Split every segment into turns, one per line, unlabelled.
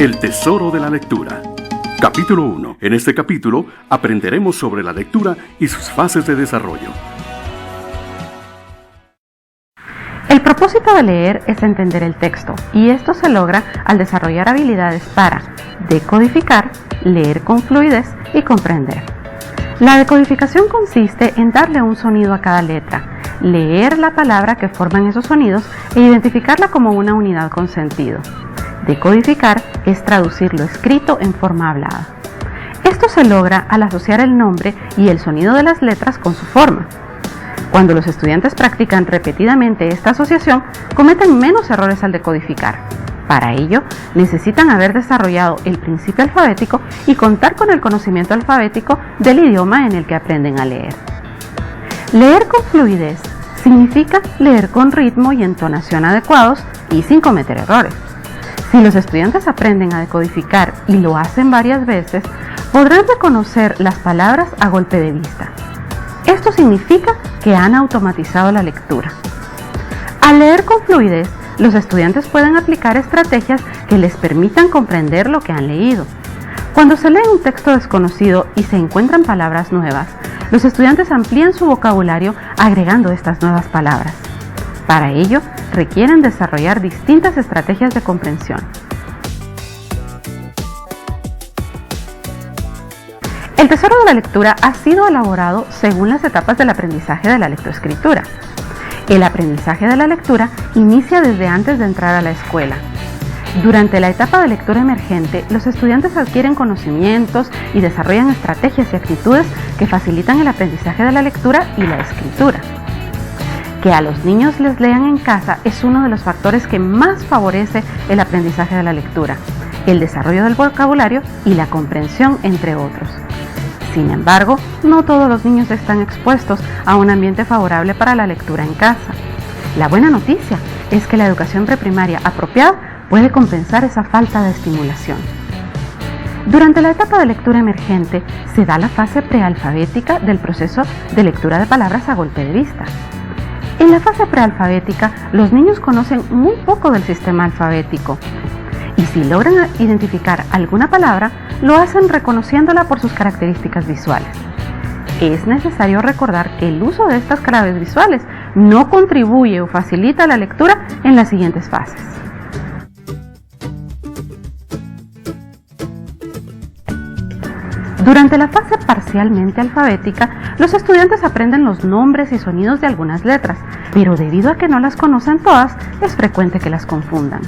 El tesoro de la lectura. Capítulo 1. En este capítulo aprenderemos sobre la lectura y sus fases de desarrollo.
El propósito de leer es entender el texto, y esto se logra al desarrollar habilidades para decodificar, leer con fluidez y comprender. La decodificación consiste en darle un sonido a cada letra, leer la palabra que forman esos sonidos e identificarla como una unidad con sentido. Decodificar es traducir lo escrito en forma hablada. Esto se logra al asociar el nombre y el sonido de las letras con su forma. Cuando los estudiantes practican repetidamente esta asociación, cometen menos errores al decodificar. Para ello, necesitan haber desarrollado el principio alfabético y contar con el conocimiento alfabético del idioma en el que aprenden a leer. Leer con fluidez significa leer con ritmo y entonación adecuados y sin cometer errores. Si los estudiantes aprenden a decodificar y lo hacen varias veces, podrán reconocer las palabras a golpe de vista. Esto significa que han automatizado la lectura. Al leer con fluidez, los estudiantes pueden aplicar estrategias que les permitan comprender lo que han leído. Cuando se lee un texto desconocido y se encuentran palabras nuevas, los estudiantes amplían su vocabulario agregando estas nuevas palabras. Para ello, requieren desarrollar distintas estrategias de comprensión. El tesoro de la lectura ha sido elaborado según las etapas del aprendizaje de la lectoescritura. El aprendizaje de la lectura inicia desde antes de entrar a la escuela. Durante la etapa de lectura emergente, los estudiantes adquieren conocimientos y desarrollan estrategias y actitudes que facilitan el aprendizaje de la lectura y la escritura. Que a los niños les lean en casa es uno de los factores que más favorece el aprendizaje de la lectura, el desarrollo del vocabulario y la comprensión, entre otros. Sin embargo, no todos los niños están expuestos a un ambiente favorable para la lectura en casa. La buena noticia es que la educación preprimaria apropiada puede compensar esa falta de estimulación. Durante la etapa de lectura emergente se da la fase prealfabética del proceso de lectura de palabras a golpe de vista. En la fase prealfabética, los niños conocen muy poco del sistema alfabético y si logran identificar alguna palabra, lo hacen reconociéndola por sus características visuales. Es necesario recordar que el uso de estas claves visuales no contribuye o facilita la lectura en las siguientes fases. Durante la fase parcialmente alfabética, los estudiantes aprenden los nombres y sonidos de algunas letras, pero debido a que no las conocen todas, es frecuente que las confundan.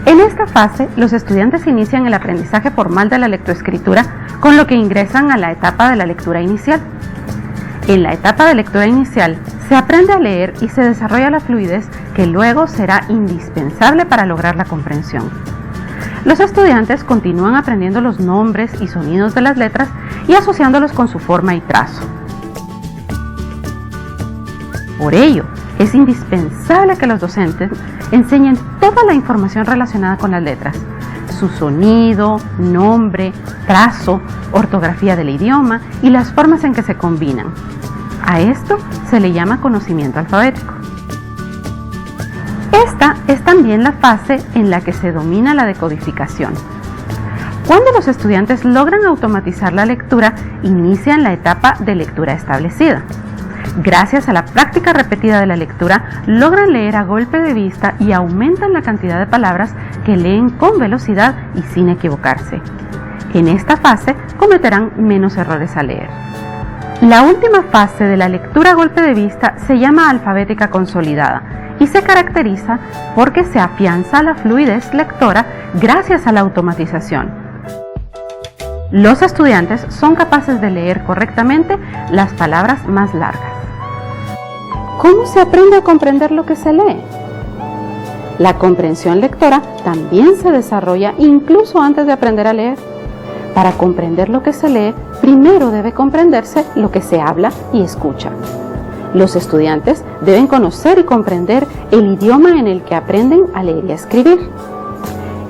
En esta fase, los estudiantes inician el aprendizaje formal de la lectoescritura, con lo que ingresan a la etapa de la lectura inicial. En la etapa de lectura inicial, se aprende a leer y se desarrolla la fluidez que luego será indispensable para lograr la comprensión. Los estudiantes continúan aprendiendo los nombres y sonidos de las letras y asociándolos con su forma y trazo. Por ello, es indispensable que los docentes enseñen toda la información relacionada con las letras, su sonido, nombre, trazo, ortografía del idioma y las formas en que se combinan. A esto se le llama conocimiento alfabético. Esta es también la fase en la que se domina la decodificación. Cuando los estudiantes logran automatizar la lectura, inician la etapa de lectura establecida. Gracias a la práctica repetida de la lectura, logran leer a golpe de vista y aumentan la cantidad de palabras que leen con velocidad y sin equivocarse. En esta fase cometerán menos errores al leer. La última fase de la lectura a golpe de vista se llama alfabética consolidada y se caracteriza porque se afianza la fluidez lectora gracias a la automatización. Los estudiantes son capaces de leer correctamente las palabras más largas. ¿Cómo se aprende a comprender lo que se lee? La comprensión lectora también se desarrolla incluso antes de aprender a leer. Para comprender lo que se lee, primero debe comprenderse lo que se habla y escucha. Los estudiantes deben conocer y comprender el idioma en el que aprenden a leer y a escribir.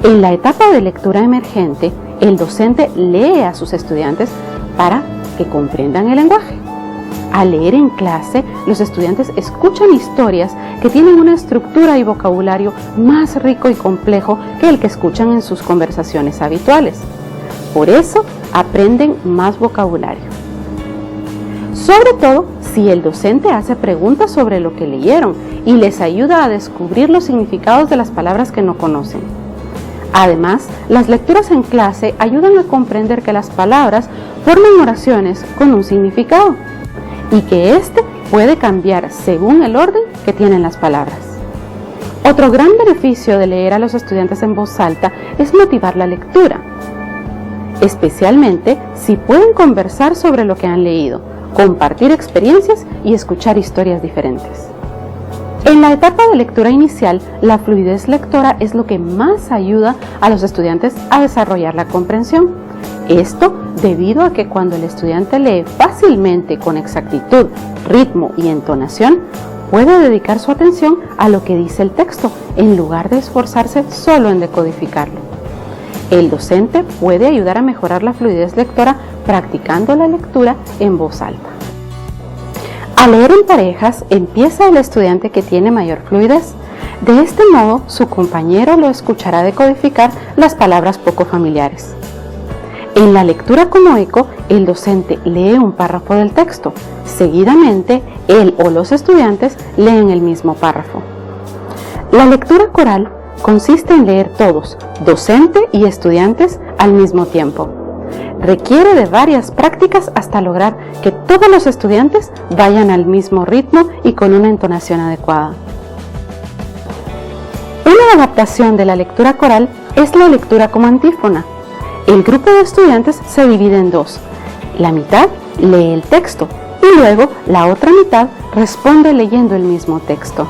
En la etapa de lectura emergente, el docente lee a sus estudiantes para que comprendan el lenguaje. Al leer en clase, los estudiantes escuchan historias que tienen una estructura y vocabulario más rico y complejo que el que escuchan en sus conversaciones habituales. Por eso, aprenden más vocabulario. Sobre todo, si el docente hace preguntas sobre lo que leyeron y les ayuda a descubrir los significados de las palabras que no conocen. Además, las lecturas en clase ayudan a comprender que las palabras forman oraciones con un significado y que éste puede cambiar según el orden que tienen las palabras. Otro gran beneficio de leer a los estudiantes en voz alta es motivar la lectura, especialmente si pueden conversar sobre lo que han leído, compartir experiencias y escuchar historias diferentes. En la etapa de lectura inicial, la fluidez lectora es lo que más ayuda a los estudiantes a desarrollar la comprensión. Esto debido a que cuando el estudiante lee fácilmente con exactitud, ritmo y entonación, puede dedicar su atención a lo que dice el texto en lugar de esforzarse solo en decodificarlo. El docente puede ayudar a mejorar la fluidez lectora practicando la lectura en voz alta. Al leer en parejas, empieza el estudiante que tiene mayor fluidez. De este modo, su compañero lo escuchará decodificar las palabras poco familiares. En la lectura como eco, el docente lee un párrafo del texto. Seguidamente, él o los estudiantes leen el mismo párrafo. La lectura coral consiste en leer todos, docente y estudiantes, al mismo tiempo. Requiere de varias prácticas hasta lograr que todos los estudiantes vayan al mismo ritmo y con una entonación adecuada. Una adaptación de la lectura coral es la lectura como antífona. El grupo de estudiantes se divide en dos. La mitad lee el texto y luego la otra mitad responde leyendo el mismo texto.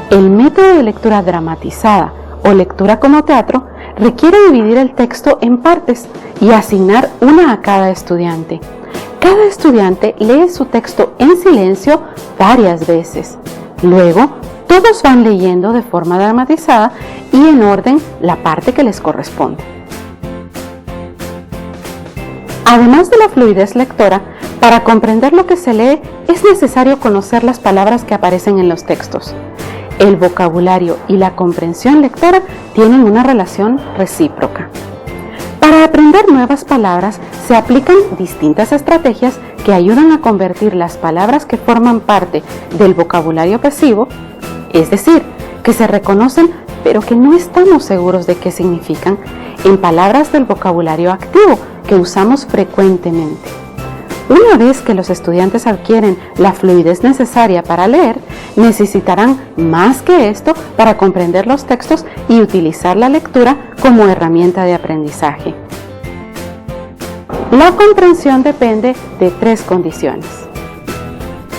El método de lectura dramatizada o lectura como teatro requiere dividir el texto en partes y asignar una a cada estudiante. Cada estudiante lee su texto en silencio varias veces. Luego, todos van leyendo de forma dramatizada y en orden la parte que les corresponde. Además de la fluidez lectora, para comprender lo que se lee es necesario conocer las palabras que aparecen en los textos. El vocabulario y la comprensión lectora tienen una relación recíproca. Para aprender nuevas palabras se aplican distintas estrategias que ayudan a convertir las palabras que forman parte del vocabulario pasivo, es decir, que se reconocen pero que no estamos seguros de qué significan, en palabras del vocabulario activo que usamos frecuentemente. Una vez que los estudiantes adquieren la fluidez necesaria para leer, necesitarán más que esto para comprender los textos y utilizar la lectura como herramienta de aprendizaje. La comprensión depende de tres condiciones: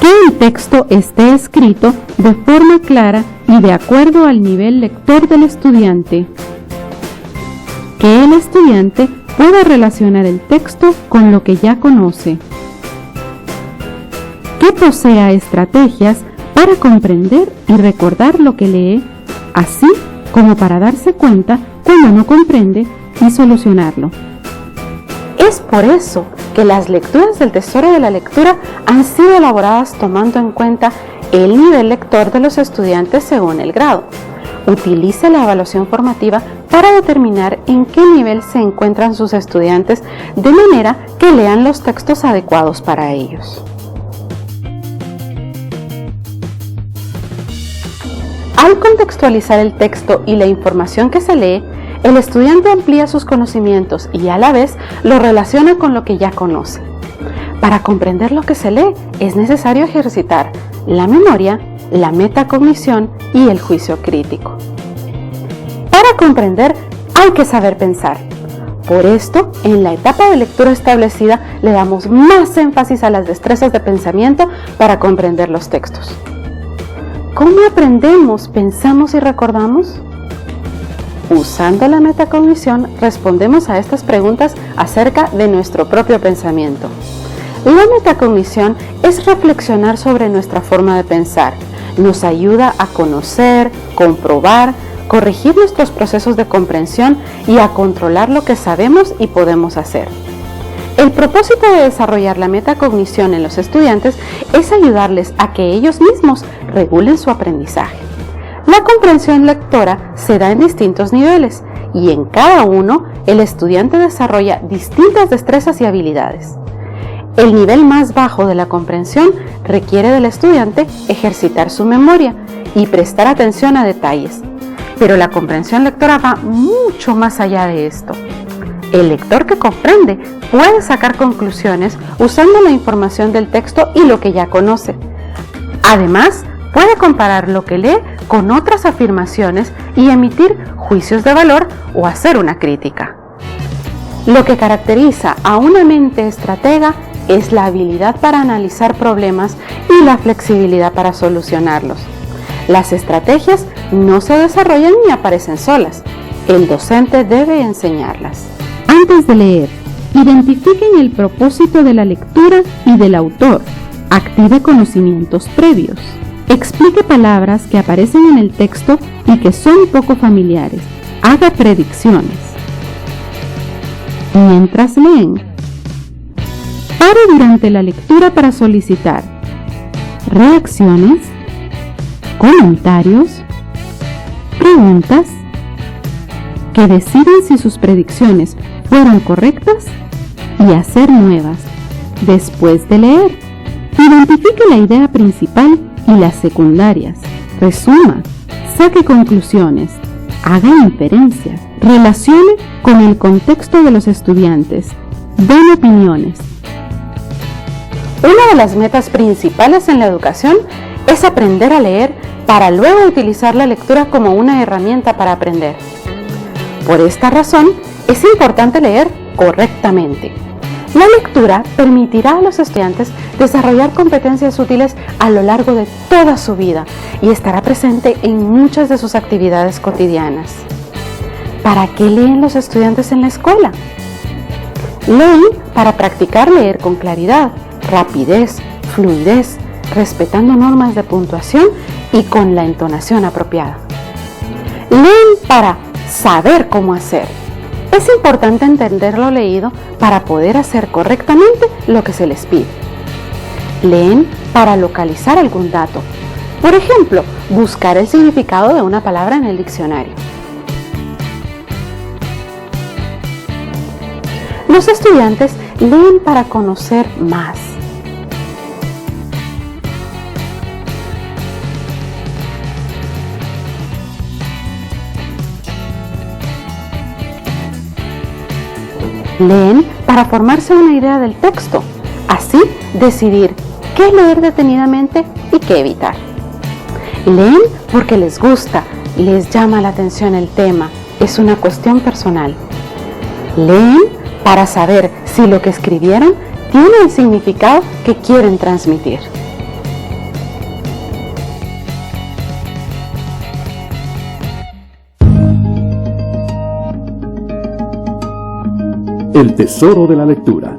que el texto esté escrito de forma clara y de acuerdo al nivel lector del estudiante, que el estudiante pueda relacionar el texto con lo que ya conoce, que posea estrategias para comprender y recordar lo que lee, así como para darse cuenta cuando no comprende y solucionarlo. Es por eso que las lecturas del Tesoro de la Lectura han sido elaboradas tomando en cuenta el nivel lector de los estudiantes según el grado. Utilice la evaluación formativa para determinar en qué nivel se encuentran sus estudiantes, de manera que lean los textos adecuados para ellos. Al contextualizar el texto y la información que se lee, el estudiante amplía sus conocimientos y a la vez lo relaciona con lo que ya conoce. Para comprender lo que se lee, es necesario ejercitar la memoria, la metacognición y el juicio crítico. Para comprender, hay que saber pensar. Por esto, en la etapa de lectura establecida, le damos más énfasis a las destrezas de pensamiento para comprender los textos. ¿Cómo aprendemos, pensamos y recordamos? Usando la metacognición, respondemos a estas preguntas acerca de nuestro propio pensamiento. La metacognición es reflexionar sobre nuestra forma de pensar. Nos ayuda a conocer, comprobar, corregir nuestros procesos de comprensión y a controlar lo que sabemos y podemos hacer. El propósito de desarrollar la metacognición en los estudiantes es ayudarles a que ellos mismos regulen su aprendizaje. La comprensión lectora se da en distintos niveles y en cada uno el estudiante desarrolla distintas destrezas y habilidades. El nivel más bajo de la comprensión requiere del estudiante ejercitar su memoria y prestar atención a detalles, pero la comprensión lectora va mucho más allá de esto. El lector que comprende puede sacar conclusiones usando la información del texto y lo que ya conoce. Además, puede comparar lo que lee con otras afirmaciones y emitir juicios de valor o hacer una crítica. Lo que caracteriza a una mente estratega es la habilidad para analizar problemas y la flexibilidad para solucionarlos. Las estrategias no se desarrollan ni aparecen solas. El docente debe enseñarlas.
Antes de leer, identifiquen el propósito de la lectura y del autor. Active conocimientos previos. Explique palabras que aparecen en el texto y que son poco familiares. Haga predicciones. Mientras leen, pare durante la lectura para solicitar reacciones, comentarios, preguntas que deciden si sus predicciones fueron correctas y hacer nuevas. Después de leer, identifique la idea principal y las secundarias. Resuma, saque conclusiones, haga inferencias, relacione con el contexto de los estudiantes, den opiniones.
Una de las metas principales en la educación es aprender a leer para luego utilizar la lectura como una herramienta para aprender. Por esta razón, es importante leer correctamente. La lectura permitirá a los estudiantes desarrollar competencias útiles a lo largo de toda su vida y estará presente en muchas de sus actividades cotidianas. ¿Para qué leen los estudiantes en la escuela? Leen para practicar leer con claridad, rapidez, fluidez, respetando normas de puntuación y con la entonación apropiada. Leen para saber cómo hacer. Es importante entender lo leído para poder hacer correctamente lo que se les pide. Leen para localizar algún dato. Por ejemplo, buscar el significado de una palabra en el diccionario. Los estudiantes leen para conocer más. Leen para formarse una idea del texto, así decidir qué leer detenidamente y qué evitar. Leen porque les gusta, les llama la atención el tema, es una cuestión personal. Leen para saber si lo que escribieron tiene el significado que quieren transmitir.
El tesoro de la lectura.